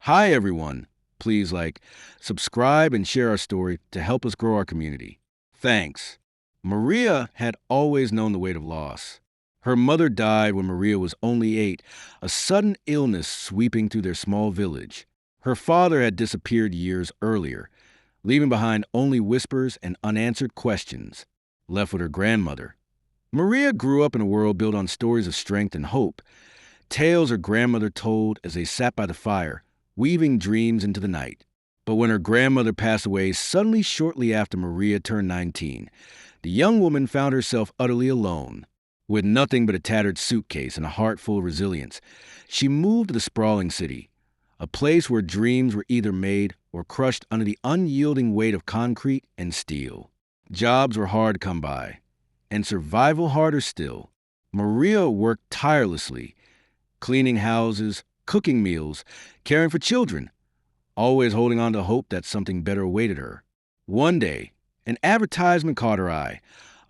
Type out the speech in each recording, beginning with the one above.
Hi, everyone. Please subscribe and share our story to help us grow our community. Thanks. Maria had always known the weight of loss. Her mother died when Maria was only 8, a sudden illness sweeping through their small village. Her father had disappeared years earlier, leaving behind only whispers and unanswered questions. Left with her grandmother. Maria grew up in a world built on stories of strength and hope, tales her grandmother told as they sat by the fire, weaving dreams into the night. But when her grandmother passed away suddenly shortly after Maria turned 19, the young woman found herself utterly alone. With nothing but a tattered suitcase and a heart full of resilience, she moved to the sprawling city, a place where dreams were either made or crushed under the unyielding weight of concrete and steel. Jobs were hard to come by, and survival harder still. Maria worked tirelessly, cleaning houses, cooking meals, caring for children, always holding on to hope that something better awaited her. One day, an advertisement caught her eye,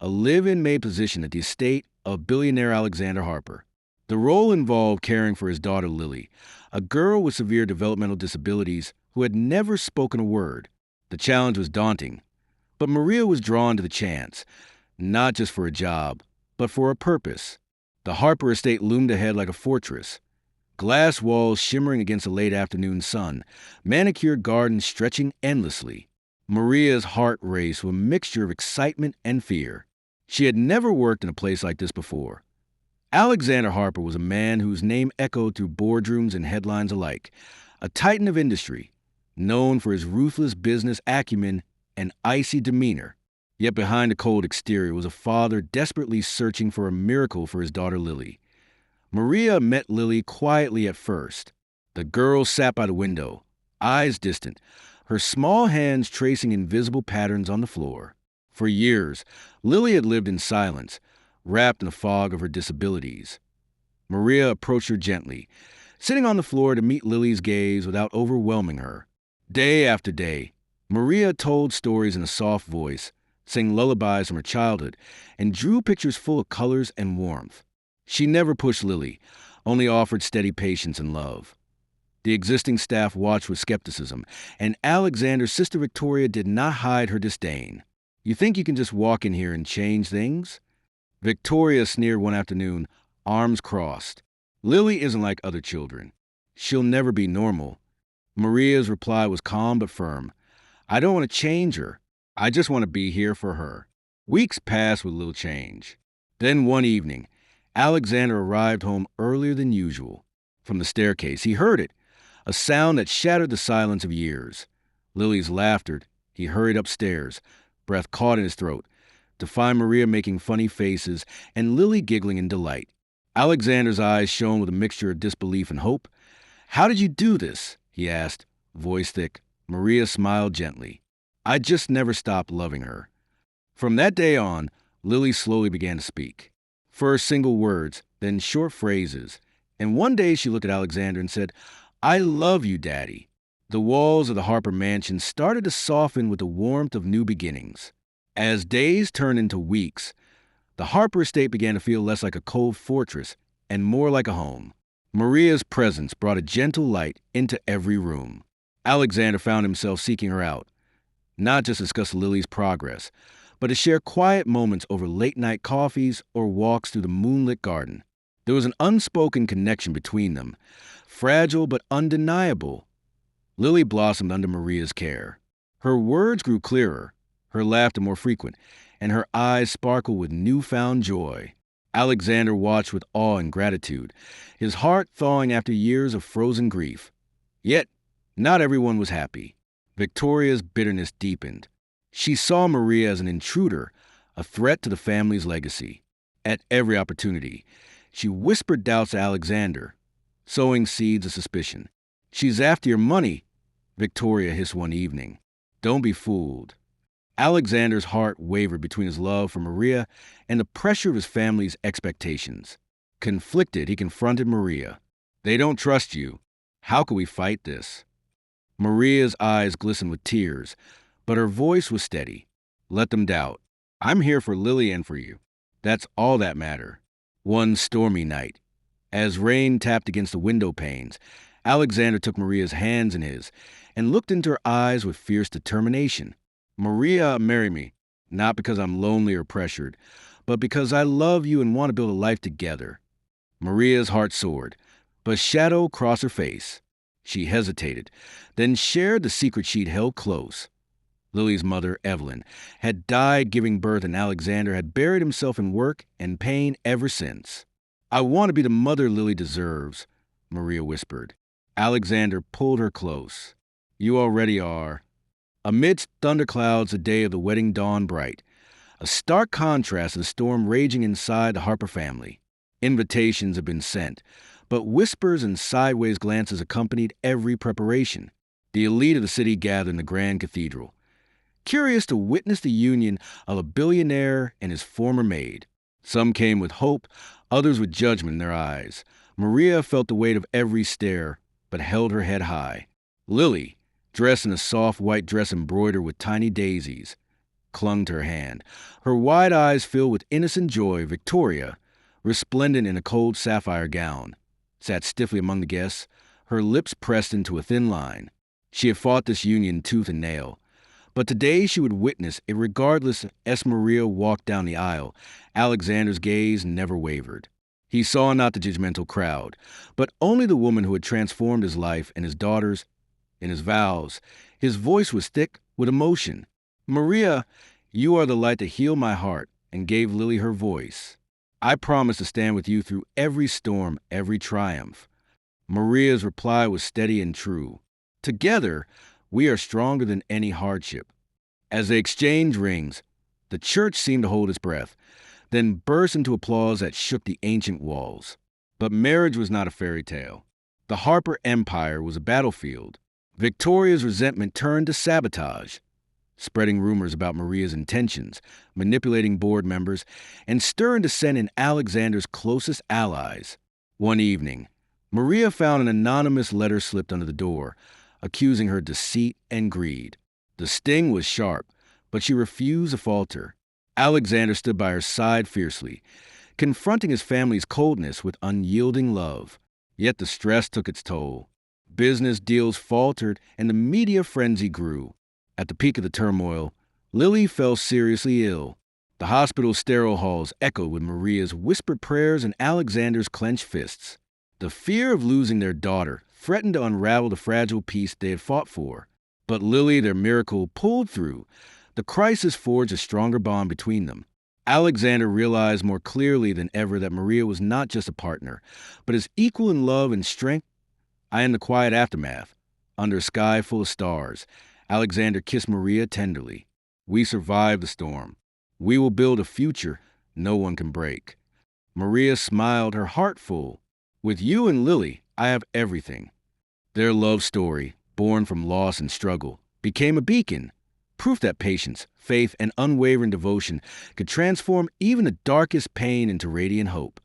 a live-in maid position at the estate of billionaire Alexander Harper. The role involved caring for his daughter Lily, a girl with severe developmental disabilities who had never spoken a word. The challenge was daunting, but Maria was drawn to the chance, not just for a job, but for a purpose. The Harper estate loomed ahead like a fortress, glass walls shimmering against the late afternoon sun, manicured gardens stretching endlessly. Maria's heart raced with a mixture of excitement and fear. She had never worked in a place like this before. Alexander Harper was a man whose name echoed through boardrooms and headlines alike, a titan of industry, known for his ruthless business acumen and icy demeanor. Yet behind the cold exterior was a father desperately searching for a miracle for his daughter Lily. Maria met Lily quietly at first. The girl sat by the window, eyes distant, her small hands tracing invisible patterns on the floor. For years, Lily had lived in silence, wrapped in the fog of her disabilities. Maria approached her gently, sitting on the floor to meet Lily's gaze without overwhelming her. Day after day, Maria told stories in a soft voice, sang lullabies from her childhood, and drew pictures full of colors and warmth. She never pushed Lily, only offered steady patience and love. The existing staff watched with skepticism, and Alexander's sister Victoria did not hide her disdain. "You think you can just walk in here and change things?" Victoria sneered one afternoon, arms crossed. "Lily isn't like other children. She'll never be normal." Maria's reply was calm but firm. "I don't want to change her. I just want to be here for her." Weeks passed with little change. Then one evening, Alexander arrived home earlier than usual. From the staircase, he heard it, a sound that shattered the silence of years. Lily's laughter. He hurried upstairs, breath caught in his throat, to find Maria making funny faces and Lily giggling in delight. Alexander's eyes shone with a mixture of disbelief and hope. "How did you do this?" he asked, voice thick. Maria smiled gently. "I just never stopped loving her." From that day on, Lily slowly began to speak. First single words, then short phrases. And one day she looked at Alexander and said, "I love you, Daddy." The walls of the Harper mansion started to soften with the warmth of new beginnings. As days turned into weeks, the Harper estate began to feel less like a cold fortress and more like a home. Maria's presence brought a gentle light into every room. Alexander found himself seeking her out, not just to discuss Lily's progress, but to share quiet moments over late-night coffees or walks through the moonlit garden. There was an unspoken connection between them, fragile but undeniable. Lily blossomed under Maria's care. Her words grew clearer, her laughter more frequent, and her eyes sparkled with newfound joy. Alexander watched with awe and gratitude, his heart thawing after years of frozen grief. Yet, not everyone was happy. Victoria's bitterness deepened. She saw Maria as an intruder, a threat to the family's legacy. At every opportunity, she whispered doubts to Alexander, sowing seeds of suspicion. "She's after your money," Victoria hissed one evening. "Don't be fooled." Alexander's heart wavered between his love for Maria and the pressure of his family's expectations. Conflicted, he confronted Maria. "They don't trust you. How can we fight this?" Maria's eyes glistened with tears, but her voice was steady. "Let them doubt. I'm here for Lily and for you. That's all that matter." One stormy night, as rain tapped against the window panes, Alexander took Maria's hands in his and looked into her eyes with fierce determination. Maria, marry me, not because I'm lonely or pressured, but because I love you and want to build a life together. Maria's heart soared, but shadow crossed her face. She hesitated, then shared the secret she'd held close. Lily's mother, Evelyn, had died giving birth, and Alexander had buried himself in work and pain ever since. I want to be the mother Lily deserves, Maria whispered. Alexander pulled her close. You already are. Amidst thunderclouds, the day of the wedding dawned bright, a stark contrast to the storm raging inside the Harper family. Invitations had been sent, but whispers and sideways glances accompanied every preparation. The elite of the city gathered in the grand cathedral, curious to witness the union of a billionaire and his former maid. Some came with hope, others with judgment in their eyes. Maria felt the weight of every stare, but held her head high. Lily, dressed in a soft white dress embroidered with tiny daisies, clung to her hand. Her wide eyes filled with innocent joy. Victoria, resplendent in a cold sapphire gown, sat stiffly among the guests, her lips pressed into a thin line. She had fought this union tooth and nail, but today she would witness it regardless. As Maria walked down the aisle, Alexander's gaze never wavered. He saw not the judgmental crowd, but only the woman who had transformed his life and his daughter's. In his vows, his voice was thick with emotion. Maria, you are the light that healed my heart and gave Lily her voice. I promise to stand with you through every storm, every triumph. Maria's reply was steady and true. Together, we are stronger than any hardship. As they exchanged rings, the church seemed to hold its breath, then burst into applause that shook the ancient walls. But marriage was not a fairy tale. The Harper Empire was a battlefield. Victoria's resentment turned to sabotage, spreading rumors about Maria's intentions, manipulating board members, and stirring dissent in Alexander's closest allies. One evening, Maria found an anonymous letter slipped under the door, accusing her of deceit and greed. The sting was sharp, but she refused to falter. Alexander stood by her side fiercely, confronting his family's coldness with unyielding love. Yet the stress took its toll. Business deals faltered, and the media frenzy grew. At the peak of the turmoil, Lily fell seriously ill. The hospital's sterile halls echoed with Maria's whispered prayers and Alexander's clenched fists. The fear of losing their daughter threatened to unravel the fragile peace they had fought for. But Lily, their miracle, pulled through. The crisis forged a stronger bond between them. Alexander realized more clearly than ever that Maria was not just a partner, but his equal in love and strength. In the quiet aftermath, under a sky full of stars, Alexander kissed Maria tenderly. We survived the storm. We will build a future no one can break. Maria smiled, her heart full. With you and Lily, I have everything. Their love story, born from loss and struggle, became a beacon, proof that patience, faith, and unwavering devotion could transform even the darkest pain into radiant hope.